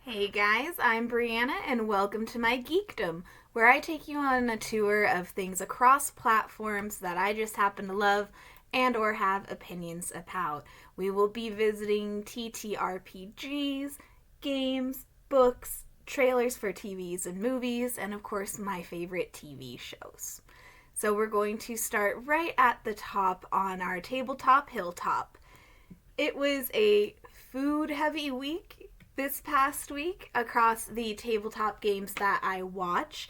Hey guys, I'm Brianna and welcome to my Geekdom, where I take you on a tour of things across platforms that I just happen to love and or have opinions about. We will be visiting TTRPGs, games, books, trailers for TVs and movies, and of course my favorite TV shows. So we're going to start right at the top on our tabletop hilltop. It was a food heavy week this past week across the tabletop games that I watch.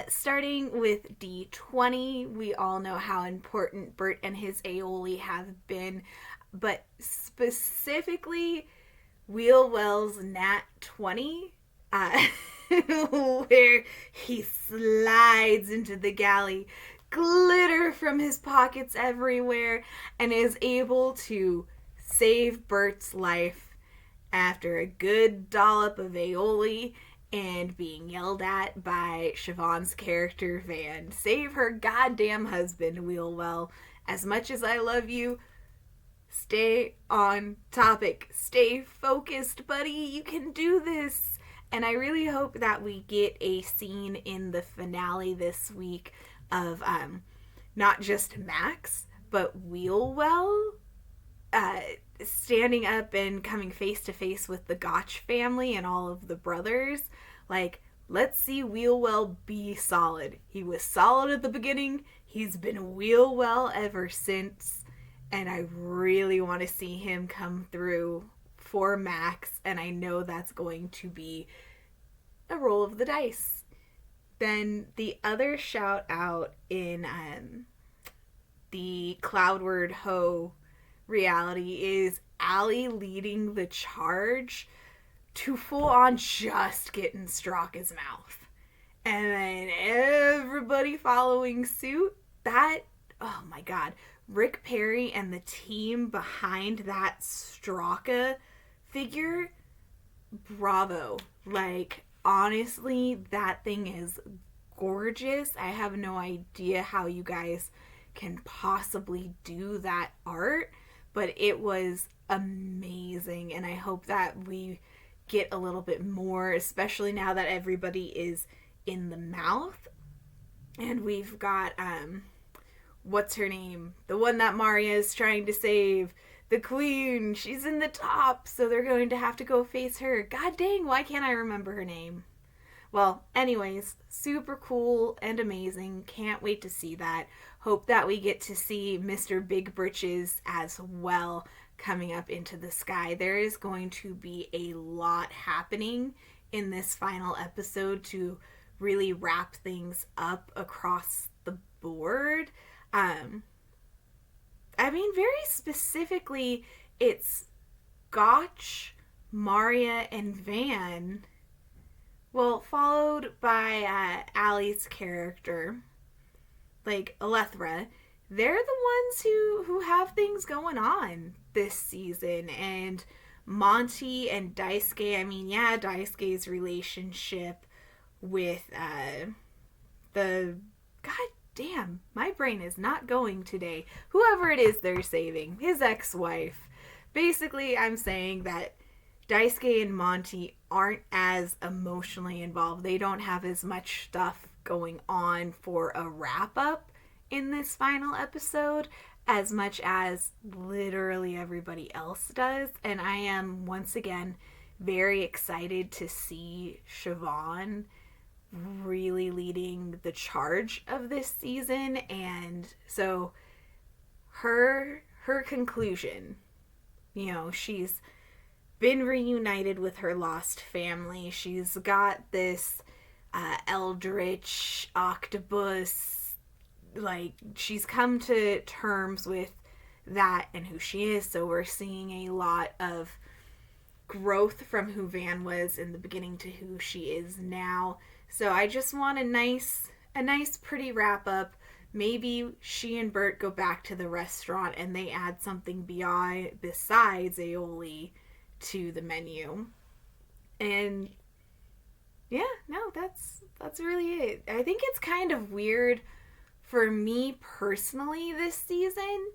Starting with D20, we all know how important Bert and his Aioli have been, but specifically Wheelwell's Nat 20, where he slides into the galley, glitter from his pockets everywhere, and is able to save Bert's life after a good dollop of aioli and being yelled at by Siobhan's character Van. Save her goddamn husband, Wheelwell. As much as I love you, stay on topic. Stay focused, buddy. You can do this. And I really hope that we get a scene in the finale this week of not just Max, but Wheelwell standing up and coming face to face with the Gotch family and all of the brothers. Like, let's see Wheelwell be solid. He was solid at the beginning. He's been Wheelwell ever since. And I really want to see him come through for Max. And I know that's going to be a roll of the dice. Then the other shout out in the Cloudward Ho reality is Allie leading the charge to full on just getting Straka's mouth. And then everybody following suit. That, oh my god. Rick Perry and the team behind that Straka figure, bravo. Like, honestly, that thing is gorgeous. I have no idea how you guys can possibly do that art, but it was amazing, and I hope that we get a little bit more, especially now that everybody is in the mouth. And we've got what's her name, the one that Maria is trying to save, the queen. She's in the top, so they're going to have to go face her. God dang, why can't I remember her name? Well, anyways, super cool and amazing. Can't wait to see that. Hope that we get to see Mr. Big Britches as well coming up into the sky. There is going to be a lot happening in this final episode to really wrap things up across the board. Very specifically, it's Gotch, Maria, and Van. Well, followed by Allie's character, like Alethra. They're the ones who have things going on this season. And Monty and Daisuke, Daisuke's relationship with the... God damn, my brain is not going today. Whoever it is they're saving, his ex-wife. Basically, I'm saying that Daisuke and Monty aren't as emotionally involved. They don't have as much stuff going on for a wrap-up in this final episode as much as literally everybody else does. And I am, once again, very excited to see Siobhan really leading the charge of this season. And so her conclusion, she's been reunited with her lost family. She's got this eldritch octopus, like, she's come to terms with that and who she is. So we're seeing a lot of growth from who Van was in the beginning to who she is now. So I just want a nice pretty wrap up. Maybe she and Bert go back to the restaurant and they add something besides aioli to the menu. And yeah, no, that's really it. I think it's kind of weird for me personally this season,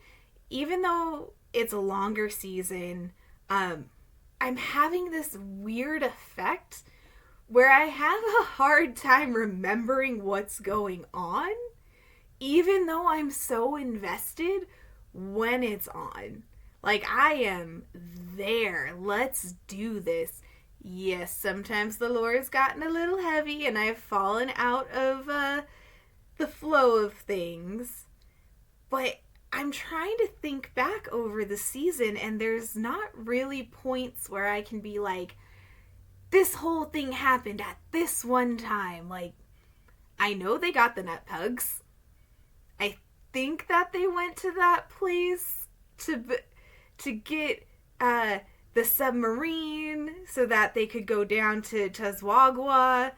even though it's a longer season, I'm having this weird effect where I have a hard time remembering what's going on, even though I'm so invested when it's on. Like, I am there. Let's do this. Yes, sometimes the lore has gotten a little heavy and I've fallen out of the flow of things. But I'm trying to think back over the season, and there's not really points where I can be like, this whole thing happened at this one time. Like, I know they got the nut pugs. I think that they went to that place to get the submarine so that they could go down to Tazwagwa.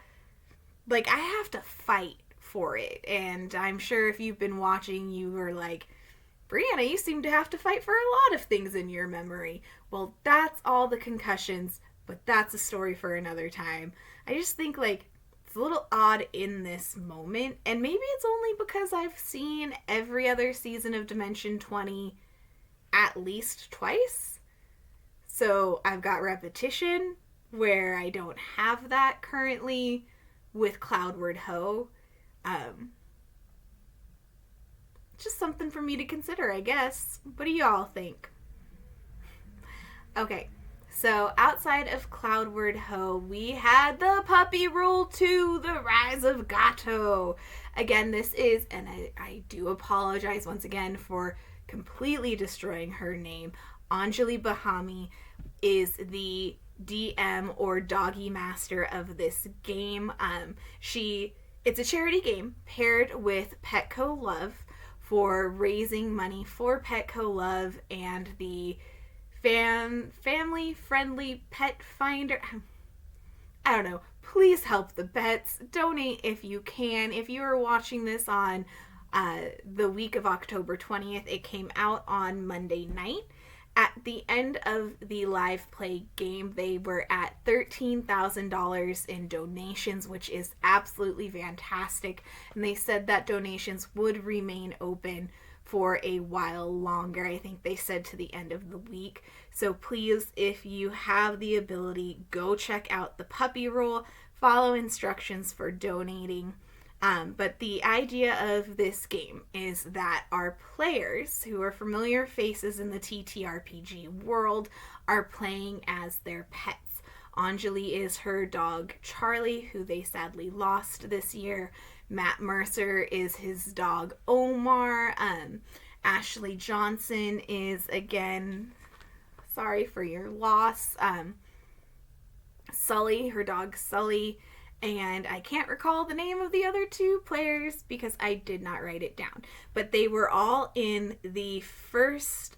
Like, I have to fight for it, and I'm sure if you've been watching, you were like, Brianna, you seem to have to fight for a lot of things in your memory. Well, that's all the concussions, but that's a story for another time. I just think, like, it's a little odd in this moment, and maybe it's only because I've seen every other season of Dimension 20 at least twice. So I've got repetition where I don't have that currently with Cloudward Ho. Just something for me to consider, I guess. What do y'all think? Okay, so outside of Cloudward Ho, we had the Puppy Rule 2, The Rise of Gato. Again, this is, and I do apologize once again for completely destroying her name. Anjali Bahami is the DM or doggy master of this game. It's a charity game paired with Petco Love for raising money for Petco Love and the family-friendly pet finder. I don't know. Please help the pets. Donate if you can. If you are watching this on the week of October 20th, it came out on Monday night. At the end of the live play game, they were at $13,000 in donations, which is absolutely fantastic. And they said that donations would remain open for a while longer. I think they said to the end of the week. So please, if you have the ability, go check out the Puppy Rule. Follow instructions for donating. But the idea of this game is that our players, who are familiar faces in the TTRPG world, are playing as their pets. Anjali is her dog Charlie, who they sadly lost this year. Matt Mercer is his dog Omar. Ashley Johnson is, again, sorry for your loss. Sully, her dog Sully. And I can't recall the name of the other two players because I did not write it down. But they were all in the first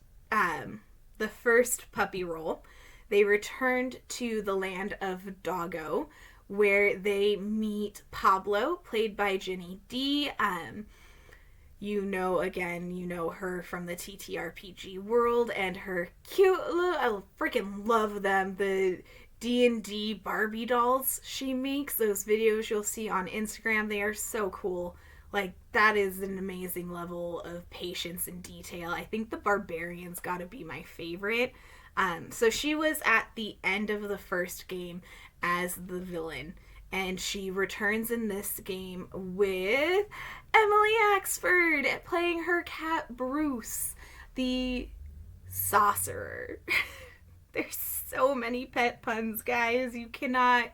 Puppy Roll. They returned to the land of Doggo, where they meet Pablo, played by Jenny D. You know her from the TTRPG world and her cute little, I freaking love them, the D&D Barbie dolls she makes. Those videos you'll see on Instagram, they are so cool. Like, that is an amazing level of patience and detail. I think the Barbarian's gotta be my favorite. So she was at the end of the first game as the villain, and she returns in this game with Emily Axford playing her cat Bruce, the Saucerer. There's so many pet puns, guys. You cannot...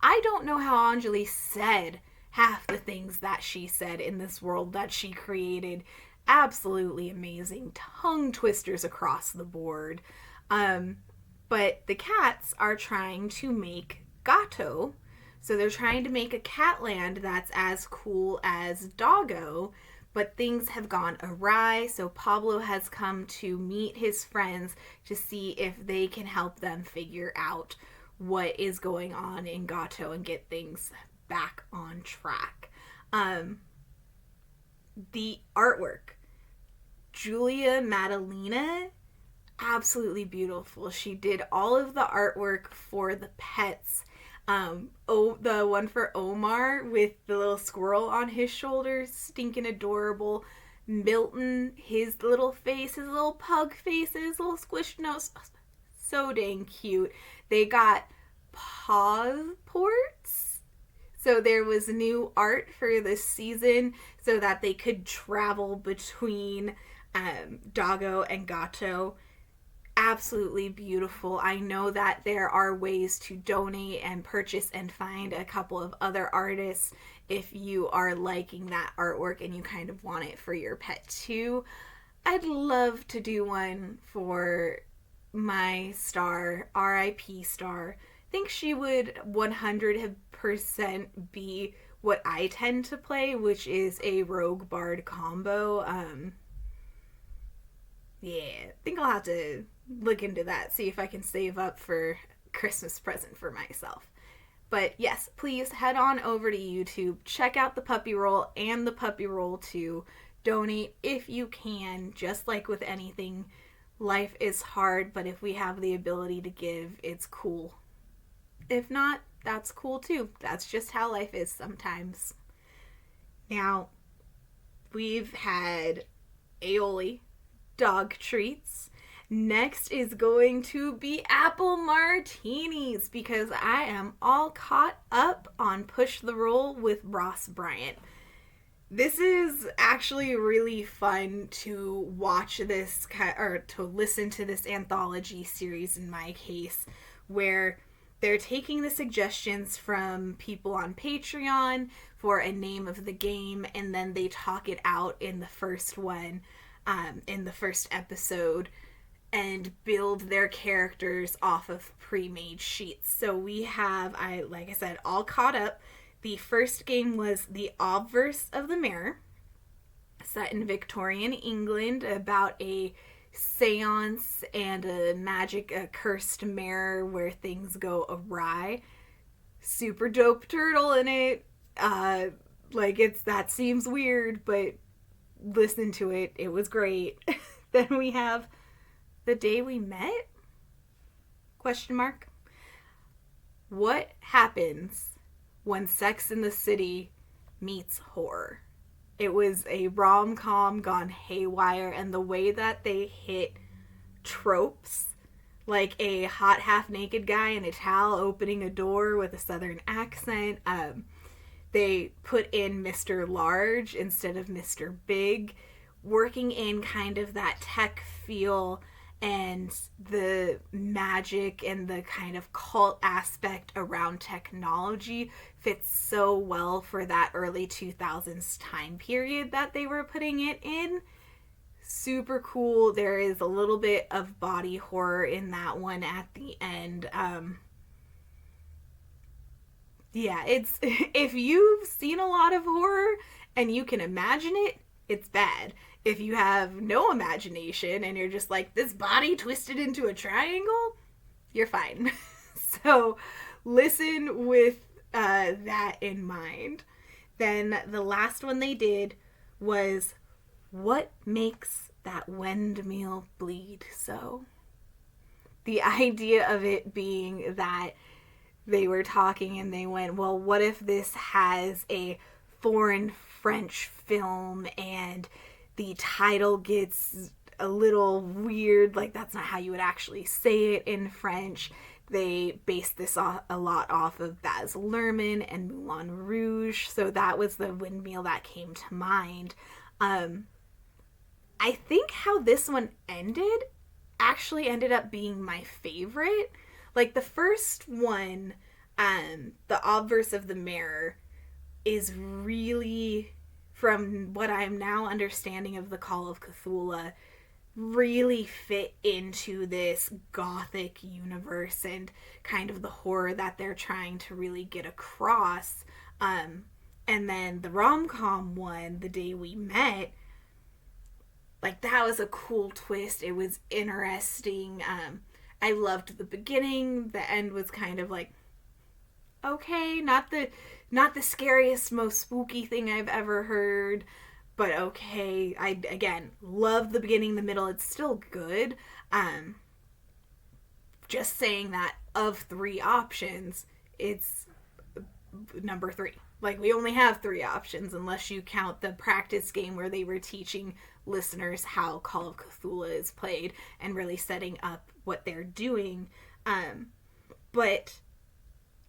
I don't know how Anjali said half the things that she said in this world that she created. Absolutely amazing. Tongue twisters across the board. But the cats are trying to make Gato. So they're trying to make a cat land that's as cool as Doggo, but things have gone awry, so Pablo has come to meet his friends to see if they can help them figure out what is going on in Gato and get things back on track. The artwork. Julia Madalena, absolutely beautiful. She did all of the artwork for the pets. The one for Omar with the little squirrel on his shoulders, stinking adorable. Milton, his little face, his little pug face, his little squished nose, so dang cute. They got paw ports. So there was new art for this season so that they could travel between Doggo and Gato. Absolutely beautiful. I know that there are ways to donate and purchase and find a couple of other artists if you are liking that artwork and you kind of want it for your pet too. I'd love to do one for my star, RIP star. I think she would 100% be what I tend to play, which is a rogue bard combo. Yeah, I think I'll have to look into that, see if I can save up for Christmas present for myself. But yes, please head on over to YouTube, check out the Puppy Roll and the Puppy Roll 2. Donate if you can. Just like with anything, life is hard, but if we have the ability to give, it's cool. If not, that's cool too. That's just how life is sometimes. Now, we've had Aioli, dog treats. Next is going to be apple martinis because I am all caught up on Push the Roll with Ross Bryant. This is actually really fun to watch this, or to listen to this anthology series in my case, where they're taking the suggestions from people on Patreon for a name of the game, and then they talk it out in the first one, in the first episode, and build their characters off of pre-made sheets. So we have, like I said, all caught up. The first game was The Obverse of the Mirror, set in Victorian England, about a seance and a cursed mirror where things go awry. Super dope turtle in it. That seems weird, but listen to it. It was great. Then we have The Day We Met? Question mark. What happens when Sex in the City meets horror? It was a rom-com gone haywire, and the way that they hit tropes, like a hot half-naked guy in a towel opening a door with a southern accent. They put in Mr. Large instead of Mr. Big, working in kind of that tech feel and the magic and the kind of cult aspect around technology fits so well for that early 2000s time period that they were putting it in. Super cool. There is a little bit of body horror in that one at the end. Yeah, it's if you've seen a lot of horror and you can imagine it, it's bad. If you have no imagination and you're just like, this body twisted into a triangle, you're fine. So listen with that in mind. Then the last one they did was, what makes that windmill bleed so? The idea of it being that they were talking and they went, well, what if this has a foreign French film and the title gets a little weird, like that's not how you would actually say it in French. They based this a lot off of Baz Luhrmann and Moulin Rouge, so that was the windmill that came to mind. I think how this one ended actually ended up being my favorite. Like the first one, the obverse of the mirror, is really, from what I'm now understanding of the Call of Cthulhu, really fit into this gothic universe and kind of the horror that they're trying to really get across. And then the rom-com one, The Day We Met, like that was a cool twist. It was interesting. I loved the beginning. The end was kind of like, okay, not the scariest, most spooky thing I've ever heard, but okay. I, again, love the beginning, the middle. It's still good. Just saying that of 3 options, it's number 3. Like, we only have 3 options unless you count the practice game where they were teaching listeners how Call of Cthulhu is played and really setting up what they're doing. But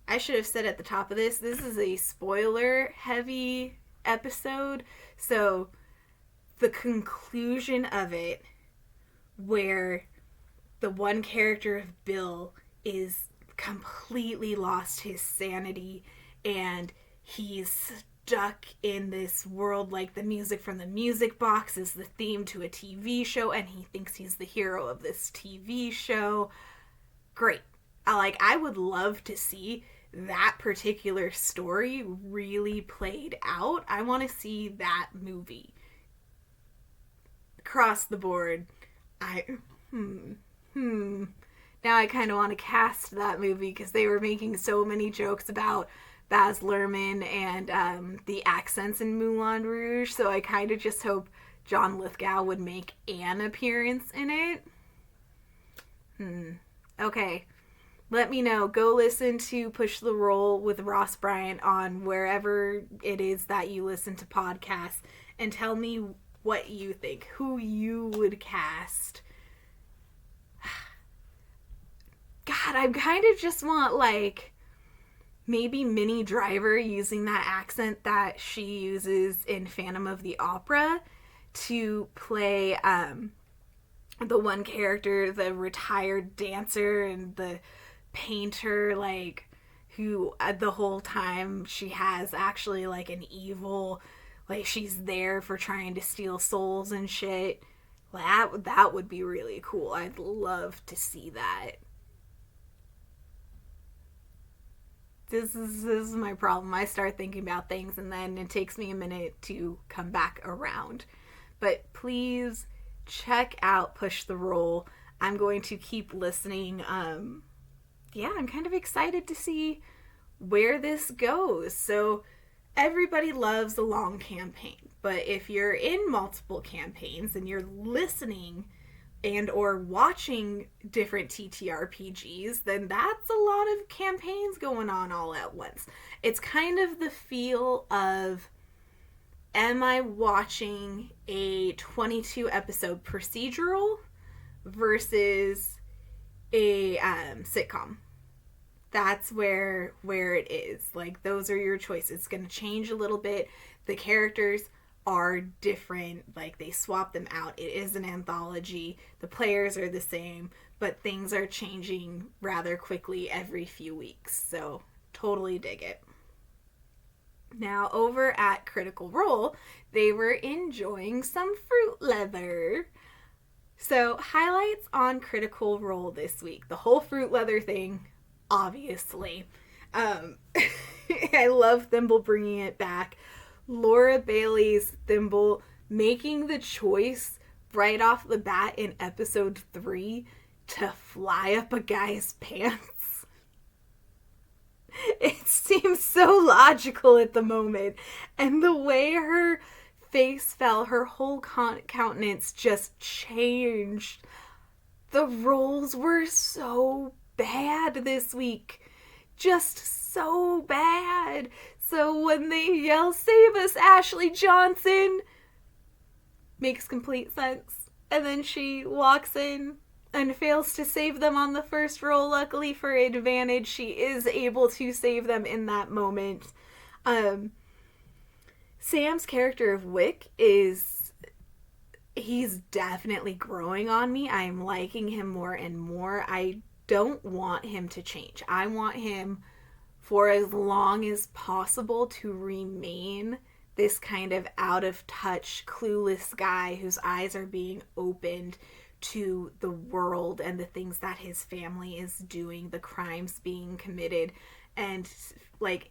I should have said at the top of this is a spoiler heavy episode. So the conclusion of it, where the one character of Bill is completely lost his sanity and he's stuck in this world, like the music from the music box is the theme to a TV show and he thinks he's the hero of this TV show. Great. I would love to see that particular story really played out. I want to see that movie. Across the board, now I kind of want to cast that movie because they were making so many jokes about Baz Luhrmann and the accents in Moulin Rouge, so I kind of just hope John Lithgow would make an appearance in it. Okay. Let me know. Go listen to Push the Roll with Ross Bryant on wherever it is that you listen to podcasts and tell me what you think, who you would cast. God, I kind of just want, maybe Minnie Driver using that accent that she uses in Phantom of the Opera to play the one character, the retired dancer and the painter, who the whole time she has actually, an evil, she's there for trying to steal souls and shit. That would be really cool. I'd love to see that. This is my problem. I start thinking about things and then it takes me a minute to come back around. But please check out Push the Roll. I'm going to keep listening. I'm kind of excited to see where this goes. So everybody loves a long campaign, but if you're in multiple campaigns and you're listening and or watching different TTRPGs, then that's a lot of campaigns going on all at once. It's kind of the feel of, am I watching a 22 episode procedural versus a sitcom? That's where it is. Those are your choices. It's going to change a little bit. The characters are different. They swap them out. It is an anthology. The players are the same, but things are changing rather quickly every few weeks. So totally dig it. Now, over at Critical Role, they were enjoying some fruit leather. So, highlights on Critical Role this week. The whole fruit leather thing, obviously. I love Thimble bringing it back. Laura Bailey's Thimble making the choice right off the bat in episode 3 to fly up a guy's pants. It seems so logical at the moment. And the way her face fell, her whole countenance just changed. The roles were so bad this week. Just so bad. So when they yell, "Save us, Ashley Johnson," makes complete sense. And then she walks in and fails to save them on the first roll. Luckily for Advantage, she is able to save them in that moment. Sam's character of Wick he's definitely growing on me. I'm liking him more and more. I don't want him to change. I want him for as long as possible to remain this kind of out of touch, clueless guy whose eyes are being opened to the world and the things that his family is doing, the crimes being committed. And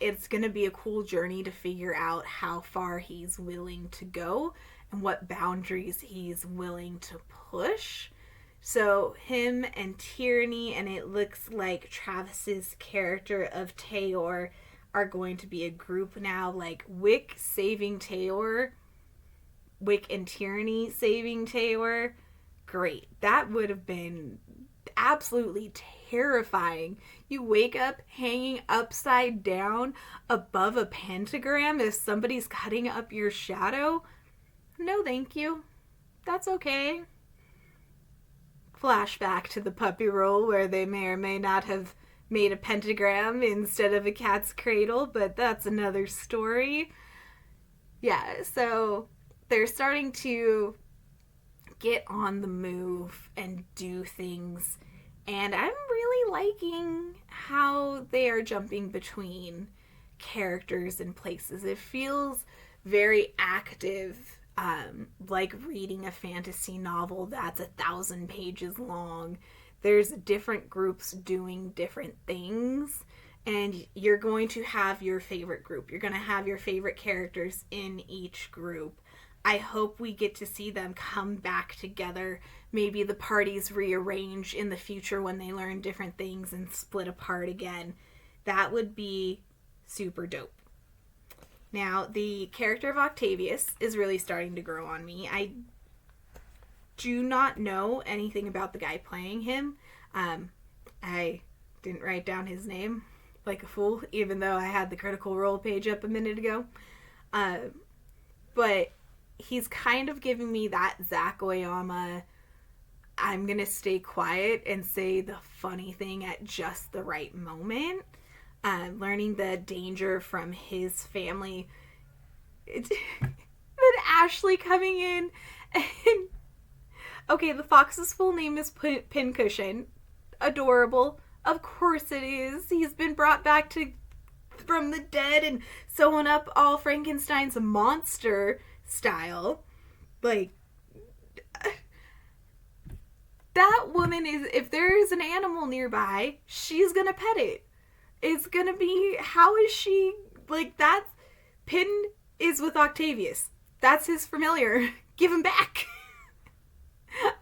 it's gonna be a cool journey to figure out how far he's willing to go and what boundaries he's willing to push. So him and Tierney, and it looks like Travis's character of Tayor are going to be a group now. Wick saving Tayor, Wick and Tierney saving Tayor. Great. That would have been absolutely terrifying. You wake up hanging upside down above a pentagram as somebody's cutting up your shadow. No, thank you. That's okay. flashback to the puppy roll where they may or may not have made a pentagram instead of a cat's cradle, but that's another story. Yeah, so they're starting to get on the move and do things, and I'm really liking how they are jumping between characters and places. It feels very active, like reading a fantasy novel that's 1,000 pages long. There's different groups doing different things, and you're going to have your favorite group. You're going to have your favorite characters in each group. I hope we get to see them come back together. Maybe the parties rearrange in the future when they learn different things and split apart again. That would be super dope. Now, the character of Octavius is really starting to grow on me. I do not know anything about the guy playing him. I didn't write down his name like a fool, even though I had the Critical Role page up a minute ago. But he's kind of giving me that Zach Oyama, I'm going to stay quiet and say the funny thing at just the right moment. Learning the danger from his family. Then Ashley coming in and... Okay, the fox's full name is Pincushion. Adorable. Of course it is. He's been brought back from the dead and sewn up all Frankenstein's monster style. Like, that woman is, if there is an animal nearby, she's gonna pet it. It's gonna be, how is she, like, that's, Pin is with Octavius. That's his familiar. Give him back.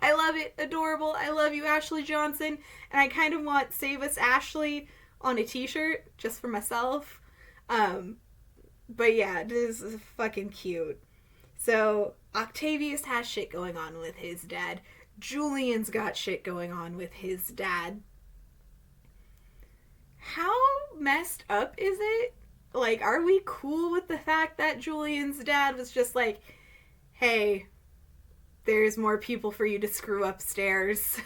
I love it. Adorable. I love you, Ashley Johnson. And I kind of want Save Us Ashley on a t-shirt just for myself. But yeah, this is fucking cute. So Octavius has shit going on with his dad. Julian's got shit going on with his dad. How messed up is it? Like, are we cool with the fact that Julian's dad was just like, hey, there's more people for you to screw upstairs.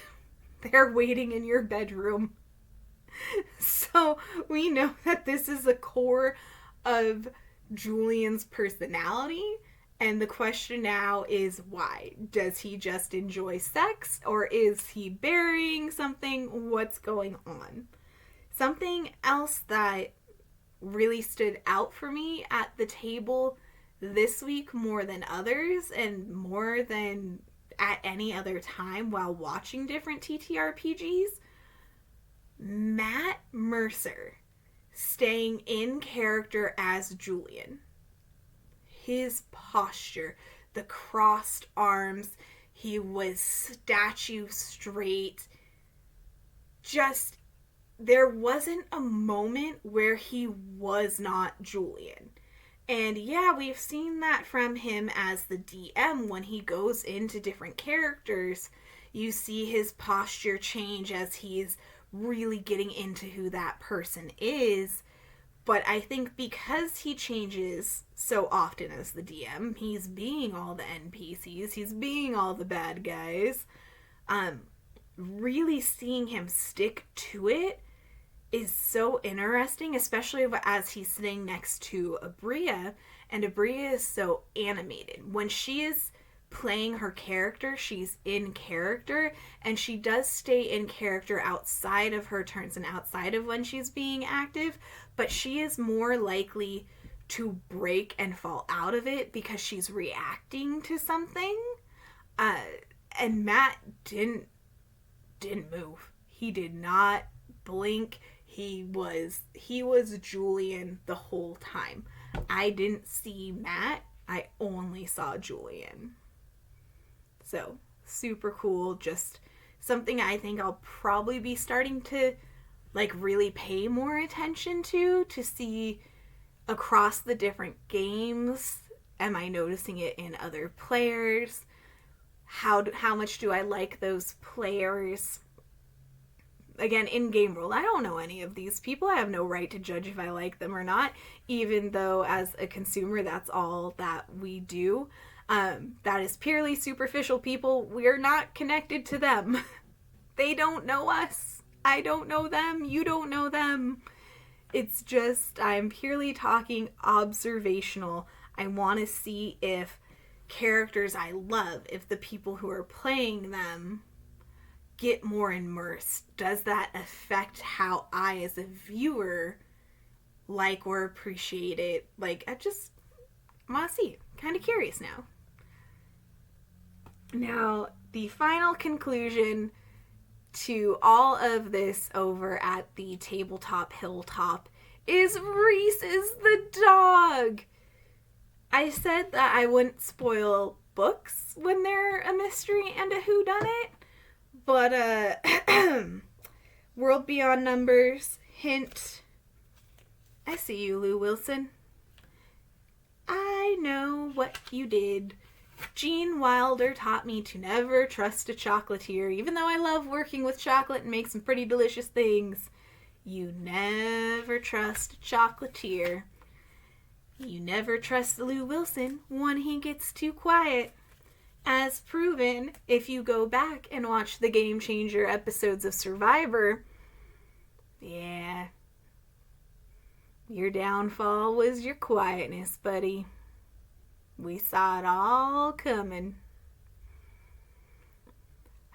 They're waiting in your bedroom. So we know that this is the core of Julian's personality. And the question now is why? Does he just enjoy sex? Or is he burying something? What's going on? Something else that really stood out for me at the table this week more than others and more than at any other time while watching different TTRPGs, Matt Mercer staying in character as Julian. His posture, the crossed arms, he was statue straight. Just, there wasn't a moment where he was not Julian. And yeah, we've seen that from him as the DM when he goes into different characters. You see his posture change as he's really getting into who that person is. But I think because he changes so often as the DM, he's being all the NPCs, he's being all the bad guys, really seeing him stick to it is so interesting, especially as he's sitting next to Abria, and Abria is so animated. When she is playing her character, she's in character, and she does stay in character outside of her turns and outside of when she's being active, but she is more likely to break and fall out of it because she's reacting to something. And Matt didn't move. He did not blink. He was Julian the whole time. I didn't see Matt. I only saw Julian. So, super cool. Just something I think I'll probably be starting to, like, really pay more attention to see across the different games. Am I noticing it in other players? How much do I like those players? Again, in game world, I don't know any of these people. I have no right to judge if I like them or not, even though as a consumer, that's all that we do. That is purely superficial people. We're not connected to them. They don't know us. I don't know them. You don't know them. It's just, I'm purely talking observational. I want to see if characters I love, if the people who are playing them get more immersed. Does that affect how I, as a viewer, like or appreciate it? Like, I want to see. Kind of curious now. Now, the final conclusion to all of this over at the tabletop hilltop is Reese is the dog. I said that I wouldn't spoil books when they're a mystery and a whodunit, but World Beyond Numbers, hint, I see you, Lou Wilson. I know what you did. Gene Wilder taught me to never trust a chocolatier, even though I love working with chocolate and make some pretty delicious things. You never trust a chocolatier. You never trust Lou Wilson when he gets too quiet. As proven, if you go back and watch the Game Changer episodes of Survivor, yeah, your downfall was your quietness, buddy. We saw it all coming.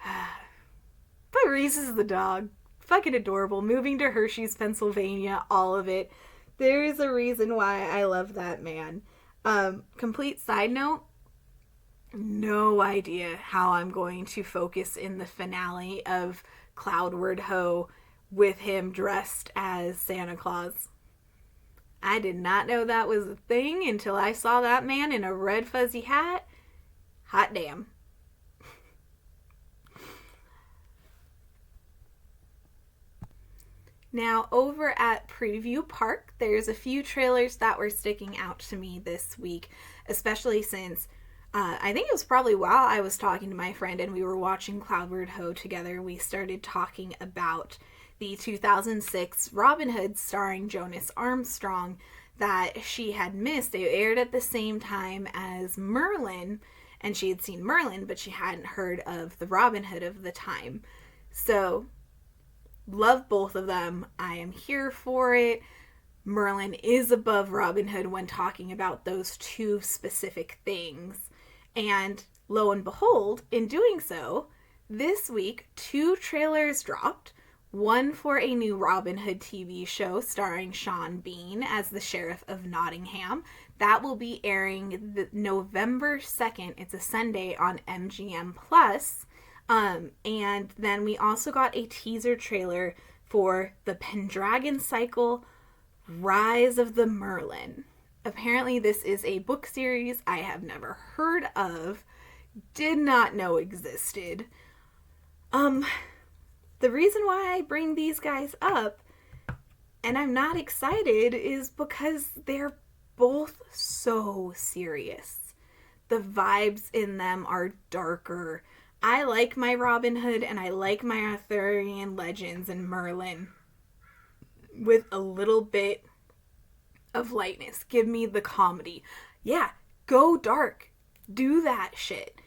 But Reese is the dog. Fucking adorable. Moving to Hershey's, Pennsylvania, all of it. There is a reason why I love that man. Complete side note, no idea how I'm going to focus in the finale of Cloudward Ho with him dressed as Santa Claus. I did not know that was a thing until I saw that man in a red fuzzy hat. Hot damn. Now, over at Preview Park, there's a few trailers that were sticking out to me this week, especially since I think it was probably while I was talking to my friend and we were watching Cloudward Ho together, we started talking about the 2006 Robin Hood starring Jonas Armstrong that she had missed. They aired at the same time as Merlin, and she had seen Merlin, but she hadn't heard of the Robin Hood of the time. So, love both of them. I am here for it. Merlin is above Robin Hood when talking about those two specific things. And lo and behold, in doing so, this week, 2 trailers dropped. One for a new Robin Hood TV show starring Sean Bean as the Sheriff of Nottingham. That will be airing November 2nd. It's a Sunday on MGM+. And then we also got a teaser trailer for the Pendragon Cycle, Rise of the Merlin. Apparently this is a book series I have never heard of, did not know existed. The reason why I bring these guys up, and I'm not excited, is because they're both so serious. The vibes in them are darker. I like my Robin Hood and I like my Arthurian legends and Merlin with a little bit of lightness. Give me the comedy. Yeah, go dark. Do that shit.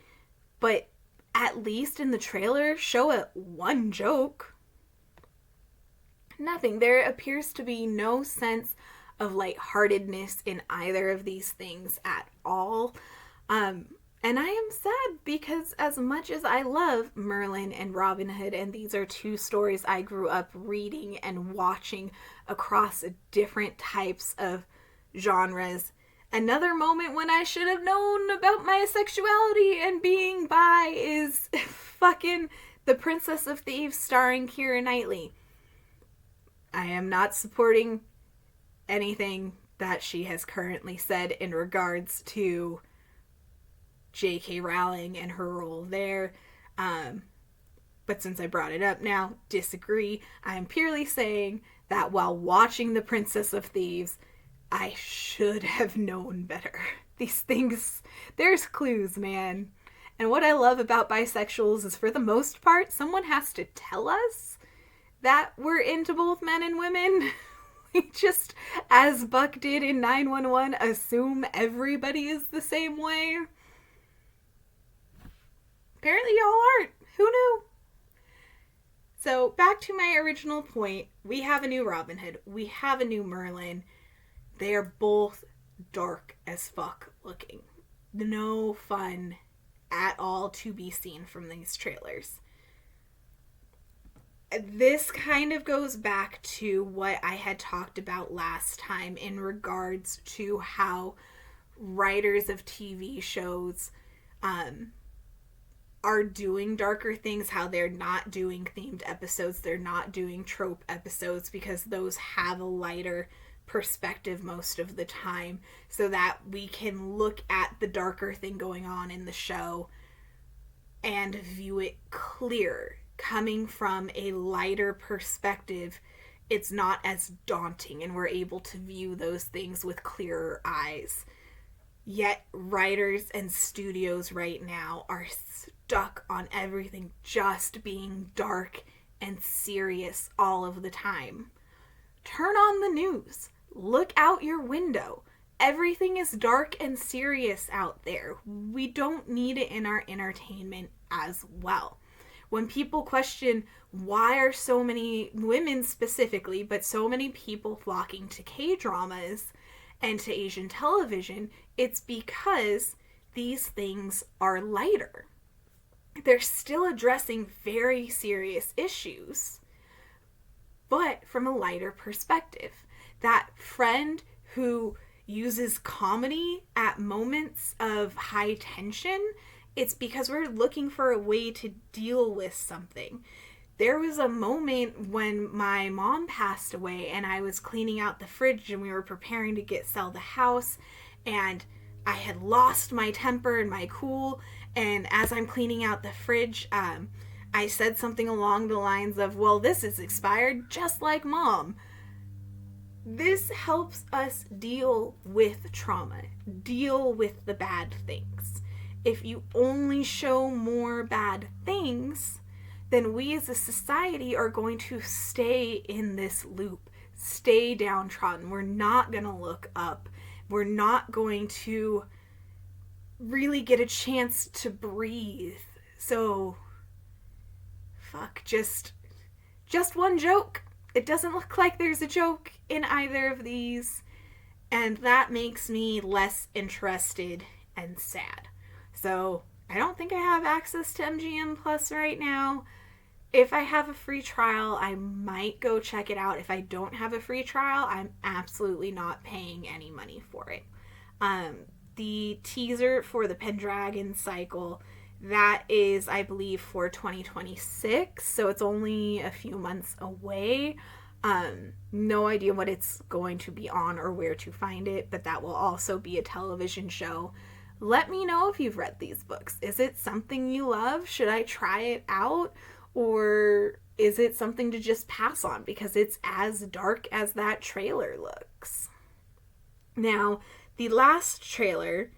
But at least in the trailer, show it one joke. Nothing. There appears to be no sense of lightheartedness in either of these things at all. And I am sad because as much as I love Merlin and Robin Hood, and these are 2 stories I grew up reading and watching across different types of genres, another moment when I should have known about my sexuality and being bi is fucking The Princess of Thieves starring Keira Knightley. I am not supporting anything that she has currently said in regards to J.K. Rowling and her role there. But since I brought it up now, disagree. I am purely saying that while watching The Princess of Thieves, I should have known better. These things, there's clues, man. And what I love about bisexuals is, for the most part, someone has to tell us that we're into both men and women. We just, as Buck did in 911, assume everybody is the same way. Apparently y'all aren't. Who knew? So back to my original point, we have a new Robin Hood, we have a new Merlin. They are both dark as fuck looking. No fun at all to be seen from these trailers. This kind of goes back to what I had talked about last time in regards to how writers of TV shows are doing darker things, how they're not doing themed episodes, they're not doing trope episodes, because those have a lighter perspective most of the time, so that we can look at the darker thing going on in the show and view it clear. Coming from a lighter perspective, it's not as daunting, and we're able to view those things with clearer eyes. Yet writers and studios right now are stuck on everything just being dark and serious all of the time. Turn on the news. Look out your window. Everything is dark and serious out there. We don't need it in our entertainment as well. When people question why are so many women specifically, but so many people flocking to K-dramas and to Asian television, it's because these things are lighter. They're still addressing very serious issues, but from a lighter perspective. That friend who uses comedy at moments of high tension, it's because we're looking for a way to deal with something. There was a moment when my mom passed away and I was cleaning out the fridge and we were preparing to sell the house, and I had lost my temper and my cool, and as I'm cleaning out the fridge, I said something along the lines of, well, this is expired just like Mom. This helps us deal with trauma, deal with the bad things. If you only show more bad things, then we as a society are going to stay in this loop, stay downtrodden. We're not going to look up. We're not going to really get a chance to breathe. So, fuck, just one joke. It doesn't look like there's a joke in either of these, and that makes me less interested and sad. So, I don't think I have access to MGM Plus right now. If I have a free trial, I might go check it out. If I don't have a free trial, I'm absolutely not paying any money for it. The teaser for the Pendragon cycle, that is, I believe, for 2026, so it's only a few months away. No idea what it's going to be on or where to find it, but that will also be a television show. Let me know if you've read these books. Is it something you love? Should I try it out? Or is it something to just pass on because it's as dark as that trailer looks? Now, the last trailer...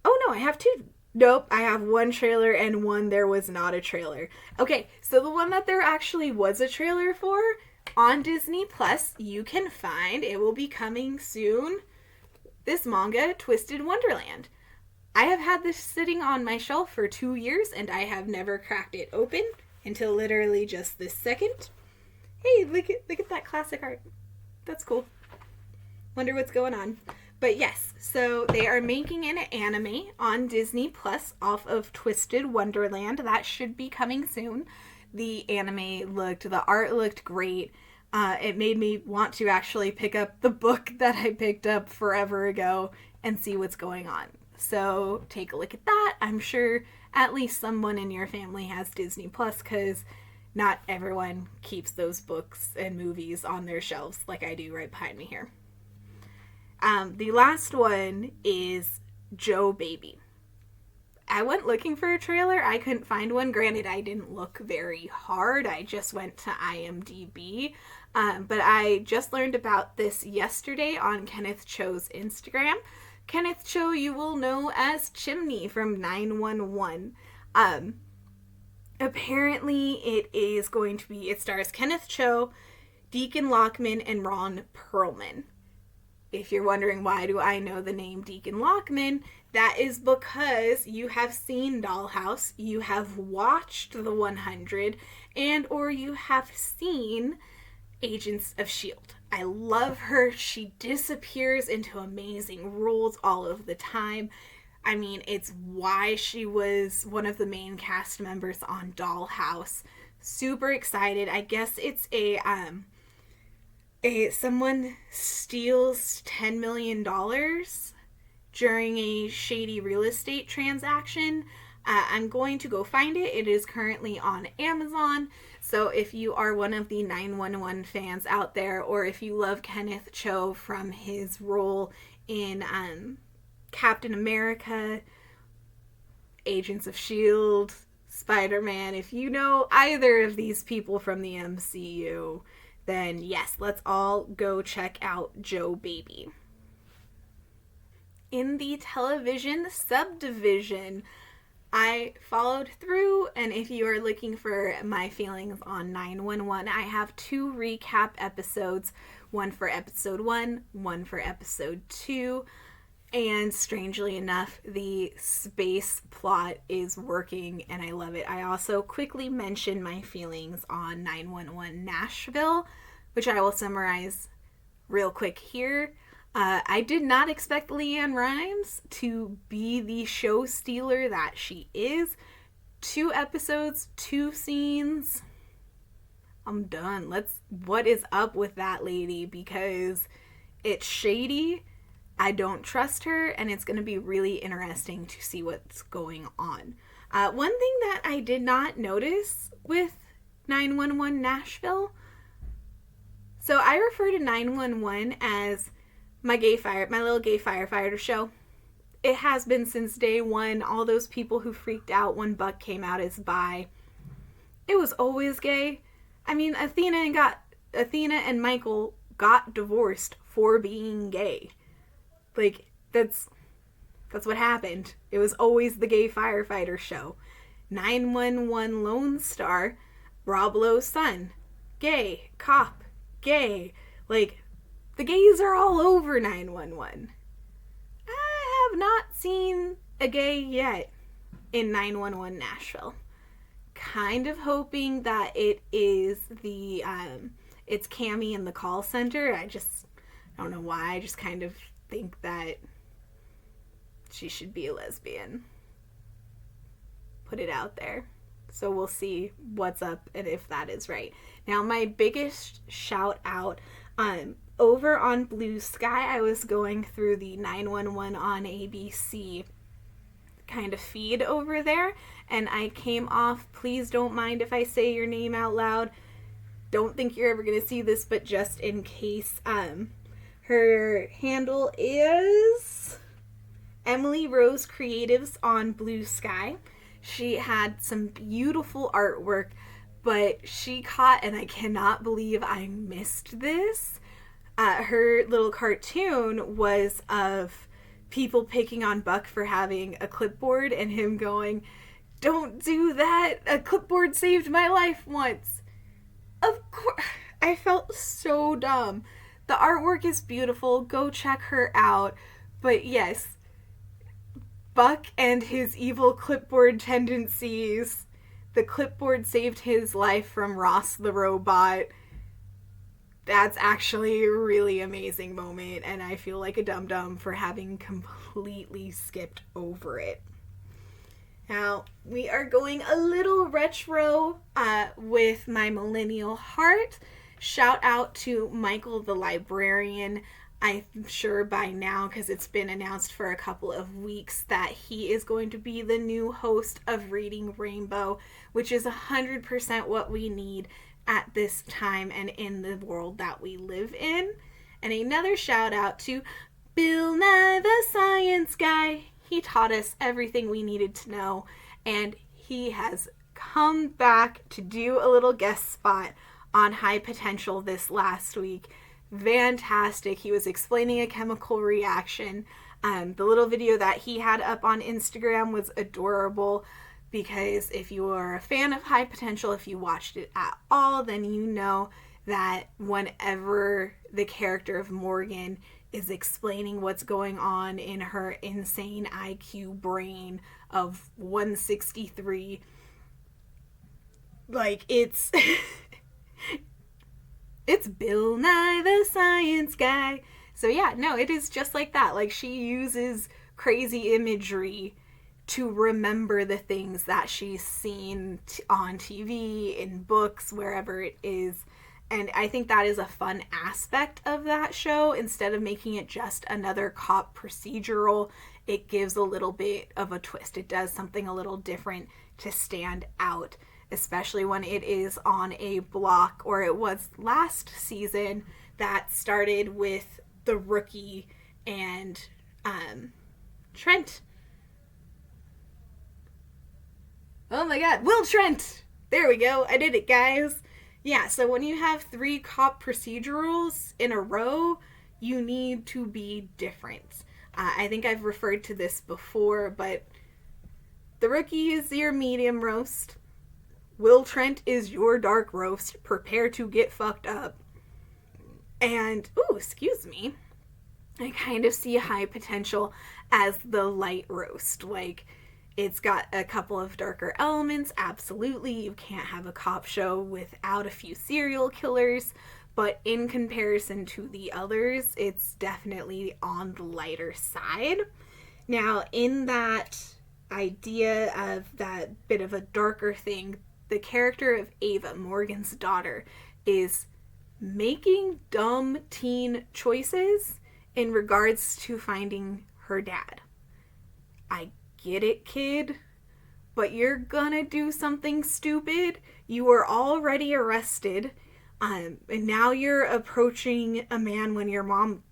Oh no, I have two. Nope, I have one trailer and one there was not a trailer. Okay, so the one that there actually was a trailer for, on Disney Plus, you can find, it will be coming soon, this manga, Twisted Wonderland. I have had this sitting on my shelf for 2 years and I have never cracked it open until literally just this second. Hey, look at that classic art. That's cool. Wonder what's going on. But yes, so they are making an anime on Disney Plus off of Twisted Wonderland. That should be coming soon. The art looked great. It made me want to actually pick up the book that I picked up forever ago and see what's going on. So take a look at that. I'm sure at least someone in your family has Disney Plus, because not everyone keeps those books and movies on their shelves like I do right behind me here. The last one is Joe Baby. I went looking for a trailer. I couldn't find one. Granted, I didn't look very hard. I just went to IMDb. But I just learned about this yesterday on Kenneth Cho's Instagram. Kenneth Cho, you will know as Chimney from 911. Apparently it stars Kenneth Cho, Deacon Lockman, and Ron Perlman. if you're wondering why do I know the name Deacon Lockman, that is because you have seen Dollhouse, you have watched The 100, and or you have seen Agents of S.H.I.E.L.D. I love her. She disappears into amazing roles all of the time. I mean, it's why she was one of the main cast members on Dollhouse. Super excited. I guess it's someone steals $10 million during a shady real estate transaction. I'm going to go find it. It is currently on Amazon. So if you are one of the 911 fans out there, or if you love Kenneth Cho from his role in Captain America, Agents of S.H.I.E.L.D., Spider-Man, if you know either of these people from the MCU, then yes, let's all go check out Joe Baby. In the television subdivision, I followed through, and if you are looking for my feelings on 911, I have 2 recap episodes, one for episode 1, one for episode 2, and strangely enough, the space plot is working, and I love it. I also quickly mentioned my feelings on 911 Nashville, which I will summarize real quick here. I did not expect LeAnn Rimes to be the show stealer that she is. 2 episodes, 2 scenes. I'm done. What is up with that lady? Because it's shady. I don't trust her, and it's going to be really interesting to see what's going on. One thing that I did not notice with 911 Nashville, so I refer to 911 as my little gay firefighter show. It has been since day one. All those people who freaked out when Buck came out as bi, it was always gay. I mean, Athena and Michael got divorced for being gay. Like, that's what happened. It was always the gay firefighter show. 911 Lone Star, Rob Lowe's son, gay, cop, gay. Like, the gays are all over 911. I have not seen a gay yet in 911 Nashville. Kind of hoping that it is it's Cammie in the call center. I don't know why. I just kind of think that she should be a lesbian. Put it out there. So we'll see what's up and if that is right. Now, my biggest shout out, over on Blue Sky, I was going through the 911 on ABC kind of feed over there, and I came off, please don't mind if I say your name out loud. Don't think you're ever going to see this, but just in case, her handle is Emily Rose Creatives on Blue Sky. She had some beautiful artwork, but she caught, and I cannot believe I missed this, her little cartoon was of people picking on Buck for having a clipboard and him going, "Don't do that, a clipboard saved my life once." Of course, I felt so dumb. The artwork is beautiful, go check her out, but yes, Buck and his evil clipboard tendencies, the clipboard saved his life from Ross the Robot. That's actually a really amazing moment, and I feel like a dum-dum for having completely skipped over it. Now, we are going a little retro with my millennial heart. Shout out to Michael the Librarian. I'm sure by now, because it's been announced for a couple of weeks, that he is going to be the new host of Reading Rainbow, which is 100% what we need at this time and in the world that we live in. And another shout out to Bill Nye the Science Guy. He taught us everything we needed to know, and he has come back to do a little guest spot on High Potential this last week. Fantastic. He was explaining a chemical reaction. The little video that he had up on Instagram was adorable, because if you are a fan of High Potential, if you watched it at all, then you know that whenever the character of Morgan is explaining what's going on in her insane IQ brain of 163. Like, it's it's Bill Nye the Science Guy. So yeah, no, it is just like that. Like, she uses crazy imagery to remember the things that she's seen on TV, in books, wherever it is. And I think that is a fun aspect of that show. Instead of making it just another cop procedural, it gives a little bit of a twist. It does something a little different to stand out, especially when it is on a block, or it was last season, that started with the Rookie and Trent. Oh my god, Will Trent! There we go, I did it, guys. Yeah, so when you have 3 cop procedurals in a row, you need to be different. I think I've referred to this before, but the Rookie is your medium roast. Will Trent is your dark roast. Prepare to get fucked up. And, ooh, excuse me, I kind of see high potential as the light roast. Like, it's got a couple of darker elements, absolutely. You can't have a cop show without a few serial killers, but in comparison to the others, it's definitely on the lighter side. Now, in that idea of that bit of a darker thing, the character of Ava, Morgan's daughter, is making dumb teen choices in regards to finding her dad. I get it, kid, but you're gonna do something stupid. You were already arrested, and now you're approaching a man when your mom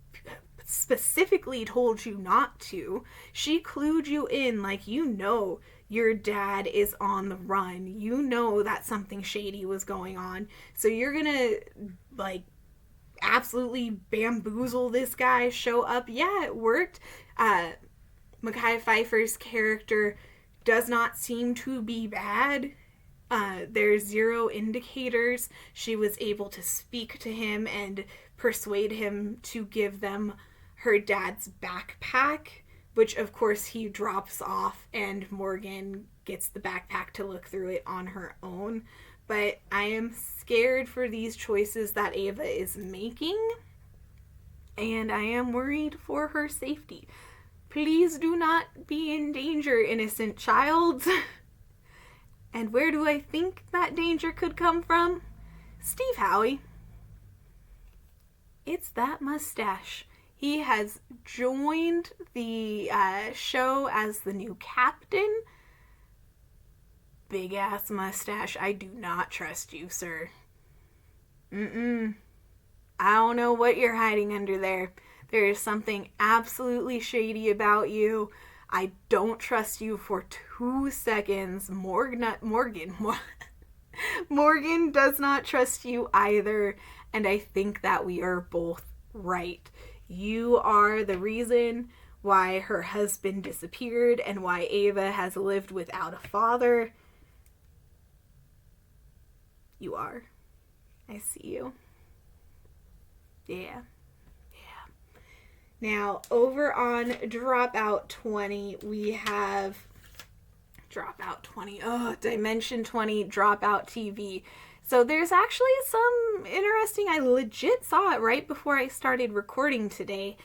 specifically told you not to. She clued you in, like, you know your dad is on the run. You know that something shady was going on. So you're gonna, like, absolutely bamboozle this guy, show up. Yeah, it worked. Mekhi Phifer's character does not seem to be bad. There's zero indicators. She was able to speak to him and persuade him to give them her dad's backpack, which of course he drops off, and Morgan gets the backpack to look through it on her own. But I am scared for these choices that Ava is making, and I am worried for her safety. Please do not be in danger, innocent child. And where do I think that danger could come from? Steve Howey. It's that mustache. He has joined the show as the new captain. Big ass mustache. I do not trust you, sir. I don't know what you're hiding under there. There is something absolutely shady about you. I don't trust you for 2 seconds. Morgan does not trust you either. And I think that we are both right. You are the reason why her husband disappeared and why Ava has lived without a father. You are. I see you. Yeah. Now, over on Dropout 20, we have Dropout 20. Oh, Dimension 20, Dropout TV. So there's actually some interesting, I legit saw it right before I started recording today.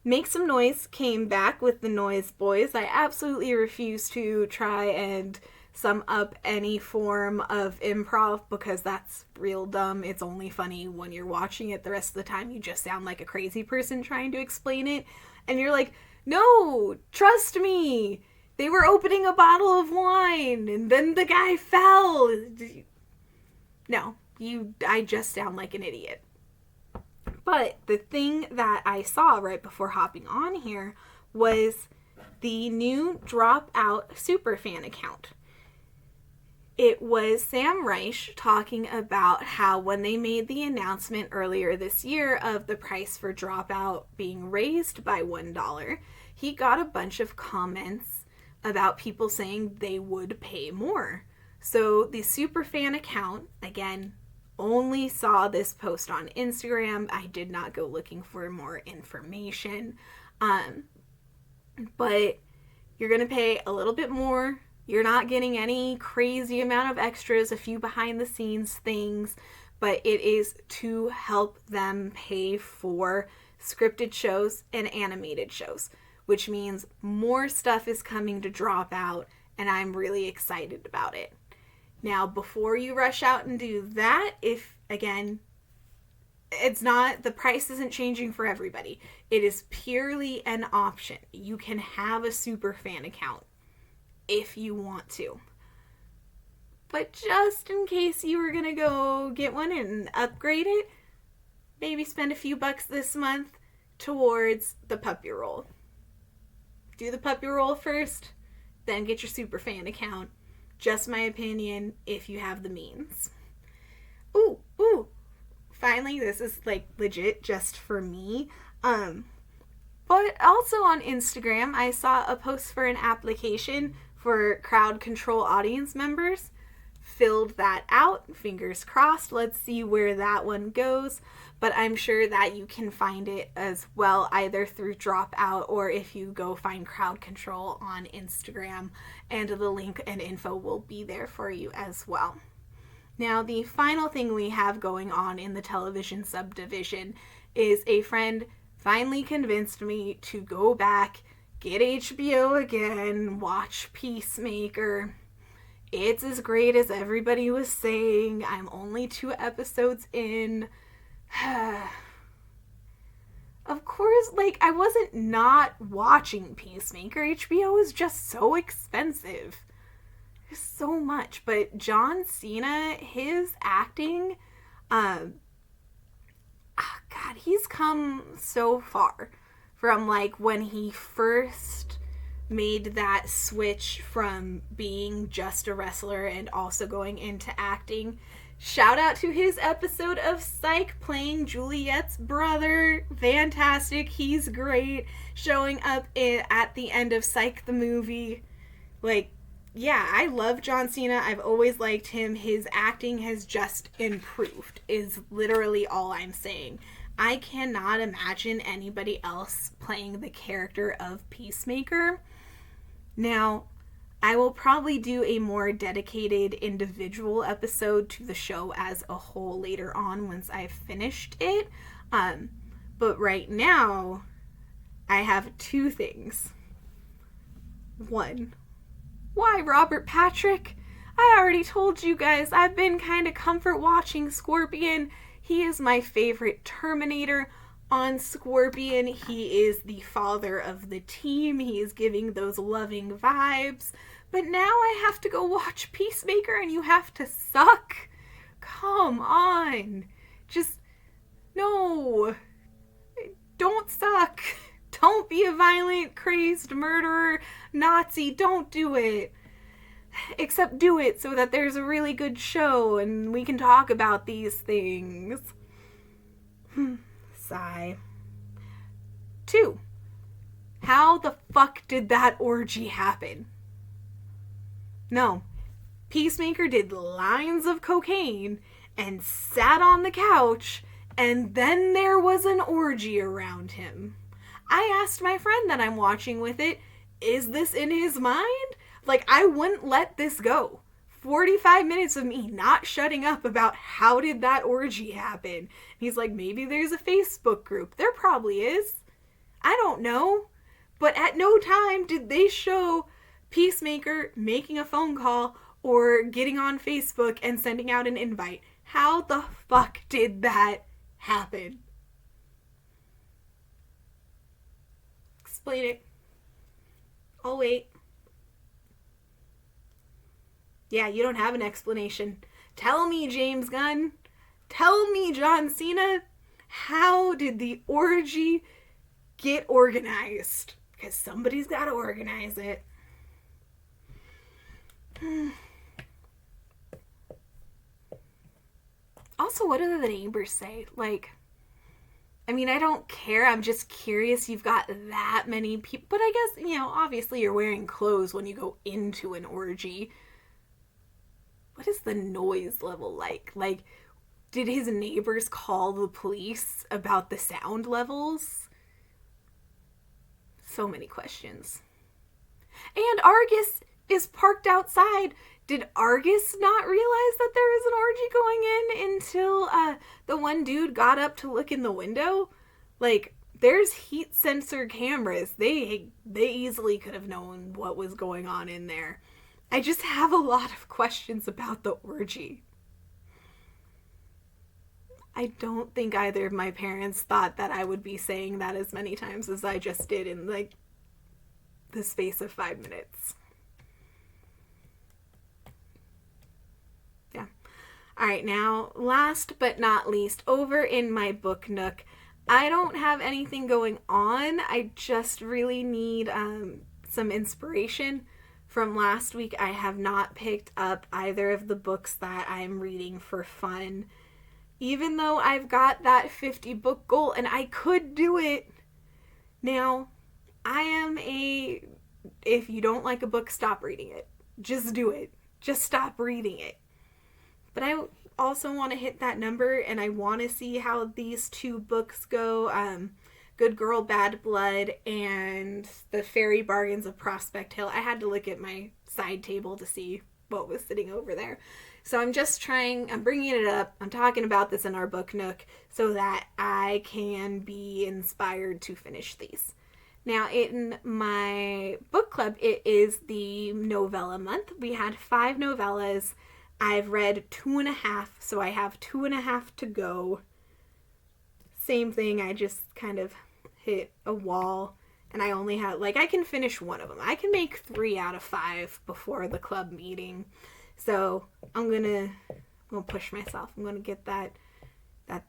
Make Some Noise came back with the Noise Boys. I absolutely refuse to try and sum up any form of improv because that's real dumb. It's only funny when you're watching it. The rest of the time you just sound like a crazy person trying to explain it. And you're like, no, trust me. They were opening a bottle of wine and then the guy fell. No, I just sound like an idiot. But the thing that I saw right before hopping on here was the new Dropout Superfan account. It was Sam Reich talking about how when they made the announcement earlier this year of the price for Dropout being raised by $1, he got a bunch of comments about people saying they would pay more. So the Superfan account, again, only saw this post on Instagram. I did not go looking for more information. But you're going to pay a little bit more. You're not getting any crazy amount of extras, a few behind the scenes things, but it is to help them pay for scripted shows and animated shows, which means more stuff is coming to drop out, and I'm really excited about it. Now, before you rush out and do that, if, again, it's not, the price isn't changing for everybody. It is purely an option. You can have a super fan account if you want to. But just in case you were going to go get one and upgrade it, maybe spend a few bucks this month towards the puppy roll. Do the puppy roll first, then get your super fan account. Just my opinion, if you have the means. Ooh. Finally, this is like legit just for me. But also on Instagram, I saw a post for an application for crowd control audience members. Filled that out. Fingers crossed. Let's see where that one goes. But I'm sure that you can find it as well, either through Dropout or if you go find crowd control on Instagram, and the link and info will be there for you as well. Now, the final thing we have going on in the television subdivision is a friend finally convinced me to go back, get HBO again, watch Peacemaker. It's as great as everybody was saying. I'm only 2 episodes in. Of course, like, I wasn't not watching Peacemaker. HBO is just so expensive. So much. But John Cena, his acting, God, he's come so far from, like, when he first made that switch from being just a wrestler and also going into acting. Shout out to his episode of Psych playing Juliet's brother. Fantastic. He's great. Showing up at the end of Psych the movie. Like, yeah, I love John Cena. I've always liked him. His acting has just improved, is literally all I'm saying. I cannot imagine anybody else playing the character of Peacemaker. Now, I will probably do a more dedicated individual episode to the show as a whole later on once I've finished it. But right now, I have 2 things. 1, why Robert Patrick? I already told you guys I've been kind of comfort watching Scorpion. He is my favorite Terminator. On Scorpion, he is the father of the team. He is giving those loving vibes. But now I have to go watch Peacemaker and you have to suck? Come on. Just, no. Don't suck. Don't be a violent, crazed murderer, Nazi. Don't do it. Except do it so that there's a really good show and we can talk about these things. Sigh. 2. How the fuck did that orgy happen? No. Peacemaker did lines of cocaine and sat on the couch, and then there was an orgy around him. I asked my friend that I'm watching with it, is this in his mind? Like, I wouldn't let this go. 45 minutes of me not shutting up about how did that orgy happen. He's like, maybe there's a Facebook group. There probably is. I don't know. But at no time did they show Peacemaker making a phone call or getting on Facebook and sending out an invite. How the fuck did that happen? Explain it. I'll wait. Yeah, you don't have an explanation. Tell me, James Gunn. Tell me, John Cena. How did the orgy get organized? Because somebody's got to organize it. Also, what do the neighbors say? Like, I mean, I don't care. I'm just curious. You've got that many people. But I guess, you know, obviously you're wearing clothes when you go into an orgy. What is the noise level like? Like, Did his neighbors call the police about the sound levels? So many questions. And Argus is parked outside. Did Argus not realize that there is an orgy going in until the one dude got up to look in the window? Like, there's heat sensor cameras. They easily could have known what was going on in there. I just have a lot of questions about the orgy. I don't think either of my parents thought that I would be saying that as many times as I just did in, like, the space of 5 minutes. Yeah. Alright, now, last but not least, over in my book nook, I don't have anything going on. I just really need some inspiration. From last week, I have not picked up either of the books that I'm reading for fun. Even though I've got that 50 book goal and I could do it. Now, I am if you don't like a book, stop reading it. Just do it. Just stop reading it. But I also want to hit that number, and I want to see how these 2 books go. Good Girl, Bad Blood, and The Fairy Bargains of Prospect Hill. I had to look at my side table to see what was sitting over there. So I'm bringing it up, I'm talking about this in our book nook so that I can be inspired to finish these. Now, in my book club, it is the novella month. We had 5 novellas. I've read 2.5, so I have 2.5 to go. Same thing, I just kind of hit a wall, and I only have, I can finish 1 of them. I can make 3 out of 5 before the club meeting. So I'm gonna push myself. I'm gonna get that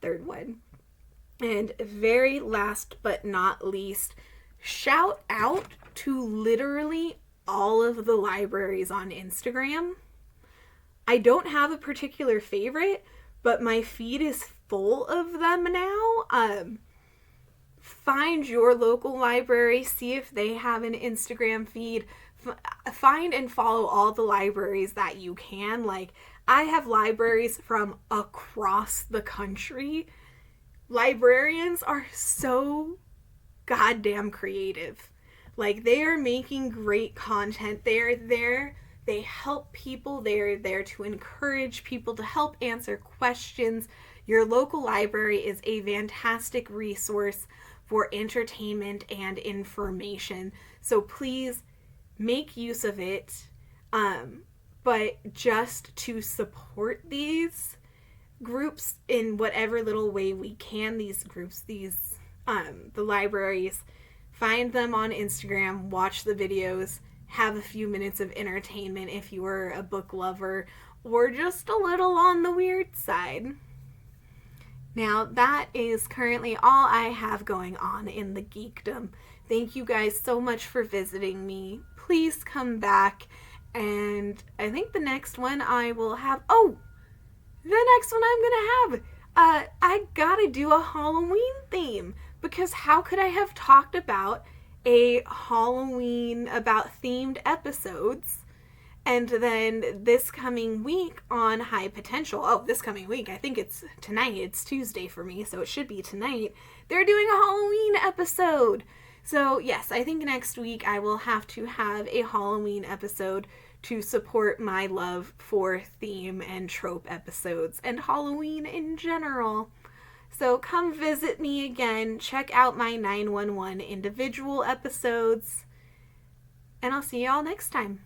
3rd one. And very last but not least, shout out to literally all of the libraries on Instagram. I don't have a particular favorite, but my feed is full of them now. Find your local library, see if they have an Instagram feed. Find and follow all the libraries that you can. I have libraries from across the country. Librarians are so goddamn creative. They are making great content. They are there. They help people. They're there to encourage people, to help answer questions. Your local library is a fantastic resource for entertainment and information. So please make use of it. But just to support these groups in whatever little way we can, the libraries, find them on Instagram, watch the videos, have a few minutes of entertainment if you are a book lover or just a little on the weird side. Now, that is currently all I have going on in the Geekdom. Thank you guys so much for visiting me. Please come back, and I think the next one I will have... Oh! The next one I'm gonna have... I gotta do a Halloween theme, because how could I have talked about a Halloween, about themed episodes, and then this coming week on High Potential, this coming week, I think it's tonight, it's Tuesday for me, so it should be tonight, they're doing a Halloween episode. So yes, I think next week I will have to have a Halloween episode to support my love for theme and trope episodes and Halloween in general. So come visit me again, check out my 911 individual episodes, and I'll see y'all next time.